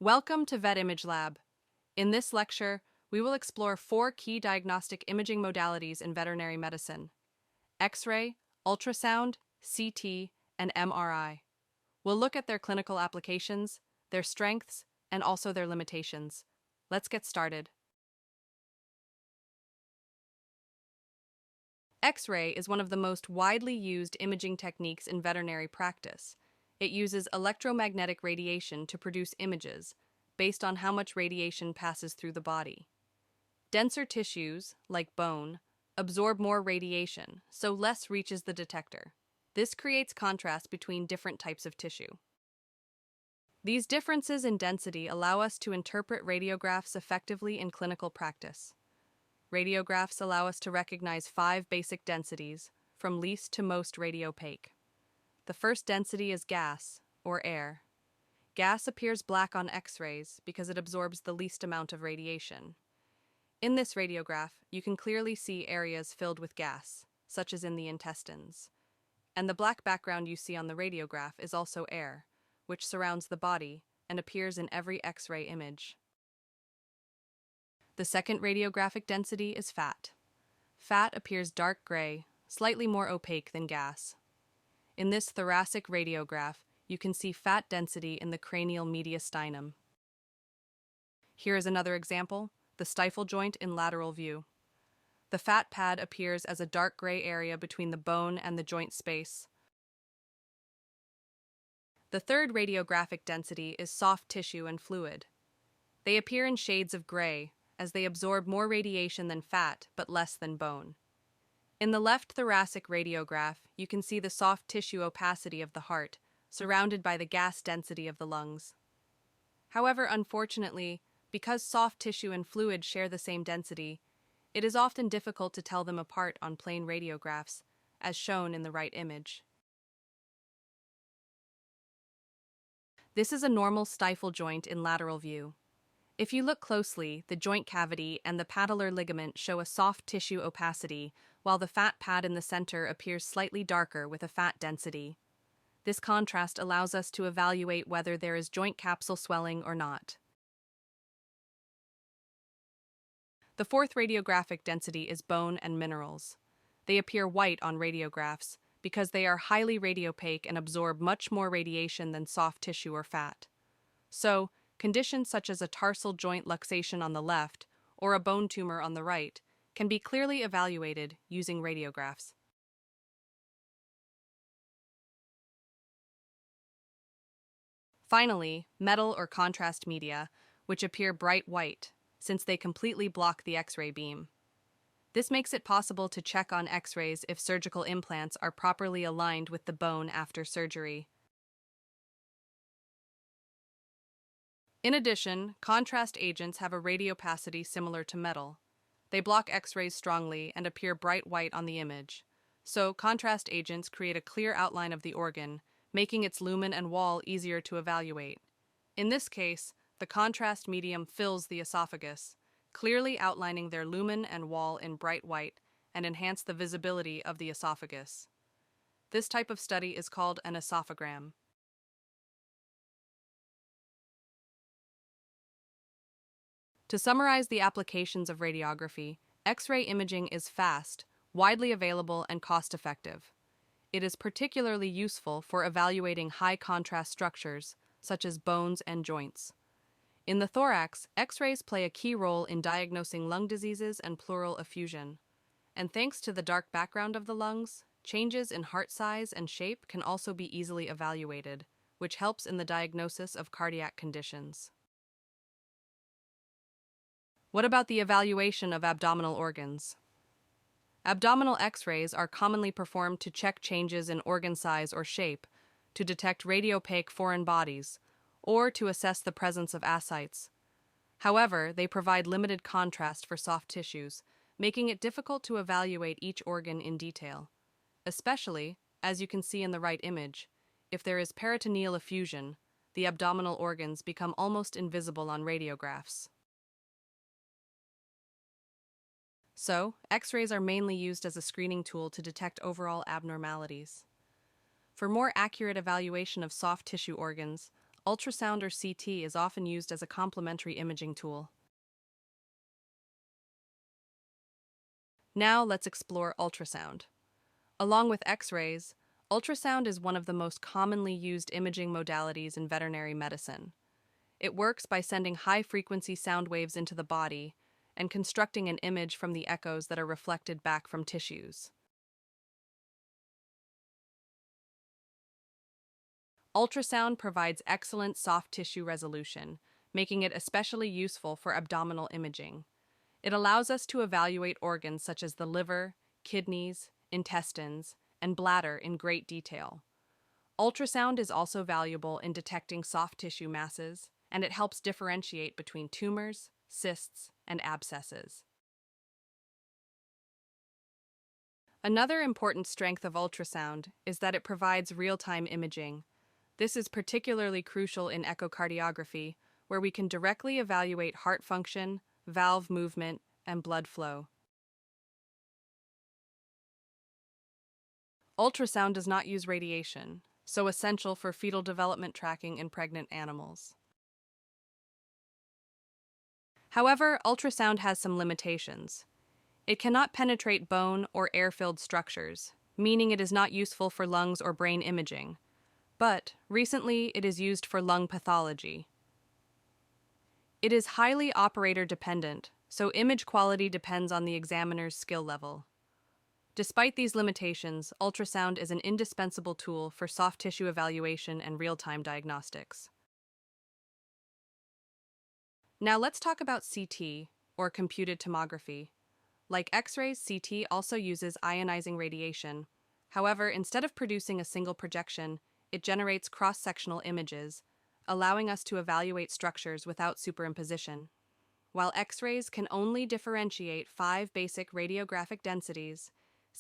Welcome to Vet Image Lab. In this lecture, we will explore 4 key diagnostic imaging modalities in veterinary medicine: X-ray, ultrasound, CT, and MRI. We'll look at their clinical applications, their strengths, and also their limitations. Let's get started. X-ray is one of the most widely used imaging techniques in veterinary practice. It uses electromagnetic radiation to produce images based on how much radiation passes through the body. Denser tissues, like bone, absorb more radiation, so less reaches the detector. This creates contrast between different types of tissue. These differences in density allow us to interpret radiographs effectively in clinical practice. Radiographs allow us to recognize 5 basic densities, from least to most radiopaque. The first density is gas, or air. Gas appears black on X-rays because it absorbs the least amount of radiation. In this radiograph, you can clearly see areas filled with gas, such as in the intestines. And the black background you see on the radiograph is also air, which surrounds the body and appears in every X-ray image. The second radiographic density is fat. Fat appears dark gray, slightly more opaque than gas. In this thoracic radiograph, you can see fat density in the cranial mediastinum. Here is another example, the stifle joint in lateral view. The fat pad appears as a dark gray area between the bone and the joint space. The third radiographic density is soft tissue and fluid. They appear in shades of gray, as they absorb more radiation than fat but less than bone. In the left thoracic radiograph, you can see the soft tissue opacity of the heart, surrounded by the gas density of the lungs. However, unfortunately, because soft tissue and fluid share the same density, it is often difficult to tell them apart on plain radiographs, as shown in the right image. This is a normal stifle joint in lateral view. If you look closely, the joint cavity and the patellar ligament show a soft tissue opacity, while the fat pad in the center appears slightly darker with a fat density. This contrast allows us to evaluate whether there is joint capsule swelling or not. The fourth radiographic density is bone and minerals. They appear white on radiographs because they are highly radiopaque and absorb much more radiation than soft tissue or fat. So, conditions such as a tarsal joint luxation on the left or a bone tumor on the right can be clearly evaluated using radiographs. Finally, metal or contrast media, which appear bright white, since they completely block the X-ray beam. This makes it possible to check on X-rays if surgical implants are properly aligned with the bone after surgery. In addition, contrast agents have a radiopacity similar to metal. They block X-rays strongly and appear bright white on the image. So, contrast agents create a clear outline of the organ, making its lumen and wall easier to evaluate. In this case, the contrast medium fills the esophagus, clearly outlining their lumen and wall in bright white and enhance the visibility of the esophagus. This type of study is called an esophagram. To summarize the applications of radiography, X-ray imaging is fast, widely available, and cost-effective. It is particularly useful for evaluating high-contrast structures, such as bones and joints. In the thorax, X-rays play a key role in diagnosing lung diseases and pleural effusion. And thanks to the dark background of the lungs, changes in heart size and shape can also be easily evaluated, which helps in the diagnosis of cardiac conditions. What about the evaluation of abdominal organs? Abdominal X-rays are commonly performed to check changes in organ size or shape, to detect radiopaque foreign bodies, or to assess the presence of ascites. However, they provide limited contrast for soft tissues, making it difficult to evaluate each organ in detail. Especially, as you can see in the right image, if there is peritoneal effusion, the abdominal organs become almost invisible on radiographs. So, X-rays are mainly used as a screening tool to detect overall abnormalities. For more accurate evaluation of soft tissue organs, ultrasound or CT is often used as a complementary imaging tool. Now let's explore ultrasound. Along with X-rays, ultrasound is one of the most commonly used imaging modalities in veterinary medicine. It works by sending high-frequency sound waves into the body and constructing an image from the echoes that are reflected back from tissues. Ultrasound provides excellent soft tissue resolution, making it especially useful for abdominal imaging. It allows us to evaluate organs such as the liver, kidneys, intestines, and bladder in great detail. Ultrasound is also valuable in detecting soft tissue masses, and it helps differentiate between tumors, cysts, and abscesses. Another important strength of ultrasound is that it provides real-time imaging. This is particularly crucial in echocardiography, where we can directly evaluate heart function, valve movement, and blood flow. Ultrasound does not use radiation, so essential for fetal development tracking in pregnant animals. However, ultrasound has some limitations. It cannot penetrate bone or air-filled structures, meaning it is not useful for lungs or brain imaging. But recently it is used for lung pathology. It is highly operator dependent, so image quality depends on the examiner's skill level. Despite these limitations, ultrasound is an indispensable tool for soft tissue evaluation and real-time diagnostics. Now let's talk about CT, or computed tomography. Like X-rays, CT also uses ionizing radiation. However, instead of producing a single projection, it generates cross-sectional images, allowing us to evaluate structures without superimposition. While X-rays can only differentiate 5 basic radiographic densities,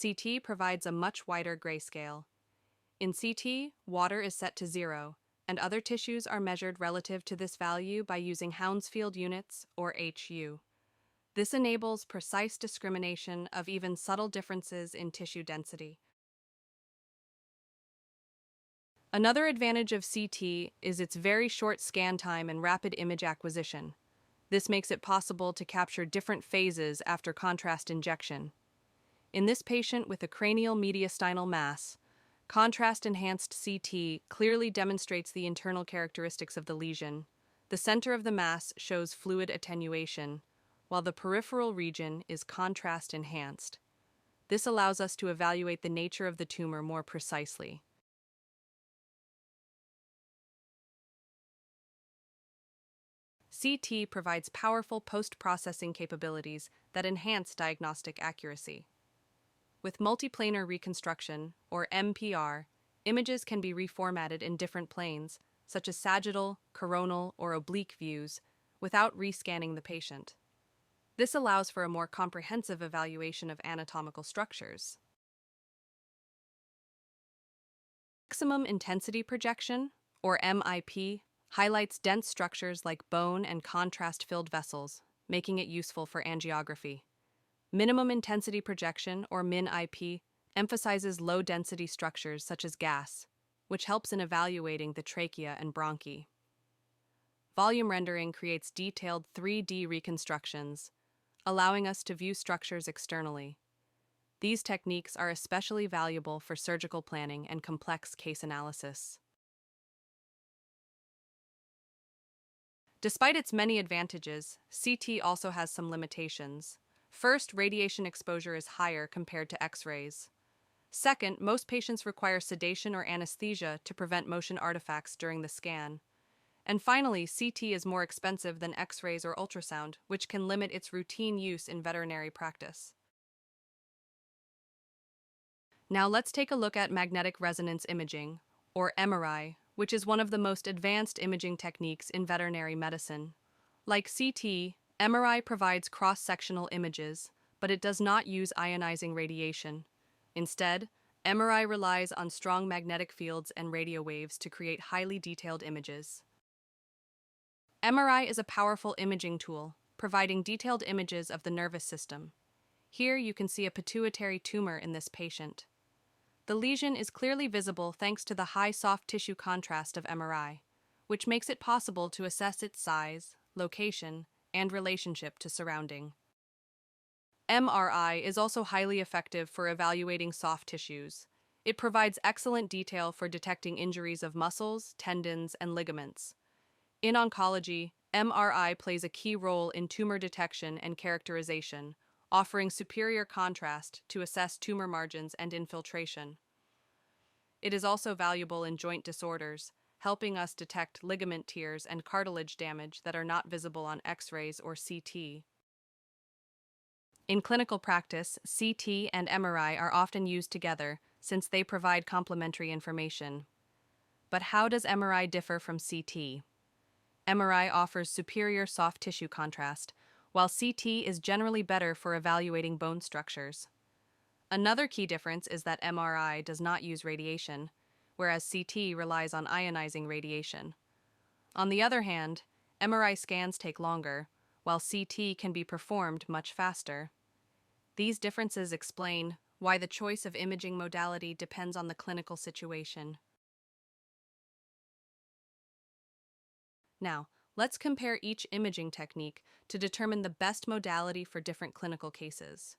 CT provides a much wider grayscale. In CT, water is set to 0, and other tissues are measured relative to this value by using Hounsfield units, or HU. This enables precise discrimination of even subtle differences in tissue density. Another advantage of CT is its very short scan time and rapid image acquisition. This makes it possible to capture different phases after contrast injection. In this patient with a cranial mediastinal mass, contrast-enhanced CT clearly demonstrates the internal characteristics of the lesion. The center of the mass shows fluid attenuation, while the peripheral region is contrast-enhanced. This allows us to evaluate the nature of the tumor more precisely. CT provides powerful post-processing capabilities that enhance diagnostic accuracy. With multiplanar reconstruction, or MPR, images can be reformatted in different planes, such as sagittal, coronal, or oblique views, without rescanning the patient. This allows for a more comprehensive evaluation of anatomical structures. Maximum intensity projection, or MIP, highlights dense structures like bone and contrast-filled vessels, making it useful for angiography. Minimum intensity projection, or MIN-IP, emphasizes low-density structures such as gas, which helps in evaluating the trachea and bronchi. Volume rendering creates detailed 3D reconstructions, allowing us to view structures externally. These techniques are especially valuable for surgical planning and complex case analysis. Despite its many advantages, CT also has some limitations. First, radiation exposure is higher compared to X-rays. Second, most patients require sedation or anesthesia to prevent motion artifacts during the scan. And finally, CT is more expensive than X-rays or ultrasound, which can limit its routine use in veterinary practice. Now let's take a look at magnetic resonance imaging, or MRI, which is one of the most advanced imaging techniques in veterinary medicine. Like CT, MRI provides cross-sectional images, but it does not use ionizing radiation. Instead, MRI relies on strong magnetic fields and radio waves to create highly detailed images. MRI is a powerful imaging tool, providing detailed images of the nervous system. Here you can see a pituitary tumor in this patient. The lesion is clearly visible thanks to the high soft tissue contrast of MRI, which makes it possible to assess its size, location, and relationship to surrounding. MRI is also highly effective for evaluating soft tissues. It provides excellent detail for detecting injuries of muscles, tendons, and ligaments. In oncology, MRI plays a key role in tumor detection and characterization, offering superior contrast to assess tumor margins and infiltration. It is also valuable in joint disorders, helping us detect ligament tears and cartilage damage that are not visible on X-rays or CT. In clinical practice, CT and MRI are often used together since they provide complementary information. But how does MRI differ from CT? MRI offers superior soft tissue contrast, while CT is generally better for evaluating bone structures. Another key difference is that MRI does not use radiation, whereas CT relies on ionizing radiation. On the other hand, MRI scans take longer, while CT can be performed much faster. These differences explain why the choice of imaging modality depends on the clinical situation. Now, let's compare each imaging technique to determine the best modality for different clinical cases.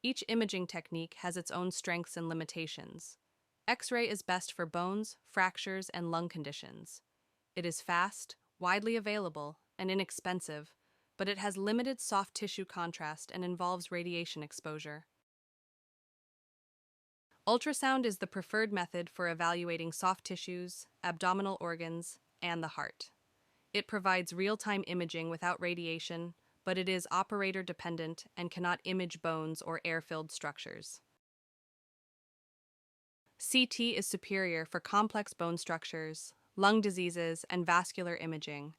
Each imaging technique has its own strengths and limitations. X-ray is best for bones, fractures, and lung conditions. It is fast, widely available, and inexpensive, but it has limited soft tissue contrast and involves radiation exposure. Ultrasound is the preferred method for evaluating soft tissues, abdominal organs, and the heart. It provides real-time imaging without radiation, but it is operator-dependent and cannot image bones or air-filled structures. CT is superior for complex bone structures, lung diseases, and vascular imaging.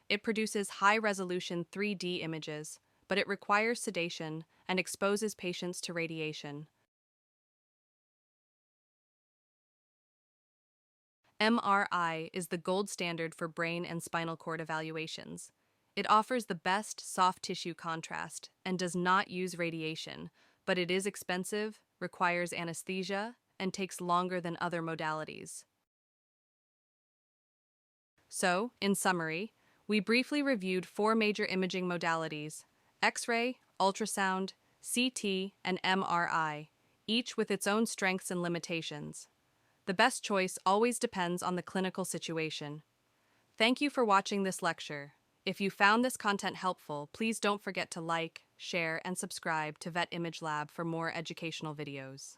It produces high-resolution 3D images, but it requires sedation and exposes patients to radiation. MRI is the gold standard for brain and spinal cord evaluations. It offers the best soft tissue contrast and does not use radiation, but it is expensive, requires anesthesia, and takes longer than other modalities. So, in summary, we briefly reviewed 4 major imaging modalities: X-ray, ultrasound, CT, and MRI, each with its own strengths and limitations. The best choice always depends on the clinical situation. Thank you for watching this lecture. If you found this content helpful, please don't forget to like, share, and subscribe to Vet Image Lab for more educational videos.